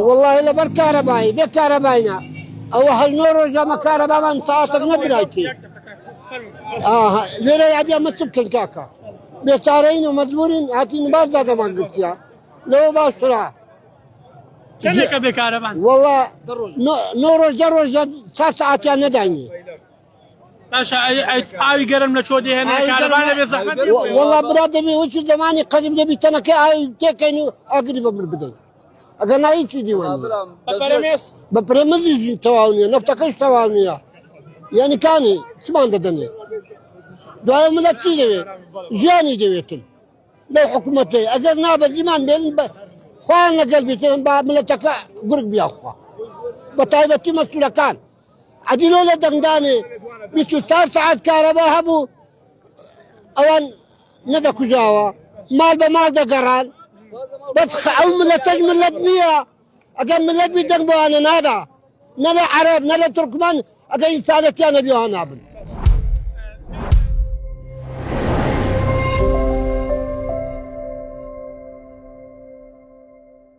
والله إلا بالكهربائي بكهربائنا أو هالنور جا كهرباء من تعاطف نبرايتي ليرة يا ما تبكي كاكا بيتارين ومدبورين هاتين بعد هذا ما قلت يا لو باشرة چنك بكهرباء والله نور جروج 4 ساعات يا نداني باش آوی گرم نچودی هنه کهرباء بزحمت والله برادري وش زماني قديم نبي تنك تكينو أقرب من البداية أنا نايت في ديواني بپرمیس ببرمجي توانية نفتكش توانية يعني كاني سمان ددني دعاء ملتي دوي جاني دويتن لو حكومتي أجر نابل زمان بين خوانا قلبي تن باب ملتك قرق بياخوا بطايبتي مسؤولة كان عدلوا له دنداني بيتو 3 ساعات كهرباء هبو اوان ندى كجاوة مال بمال دا قران بس او ملتج ملتنية اقام ملت بيدن بوانا نادا نلا عرب نلا تركمان اقام انسانة كان بيوها نابل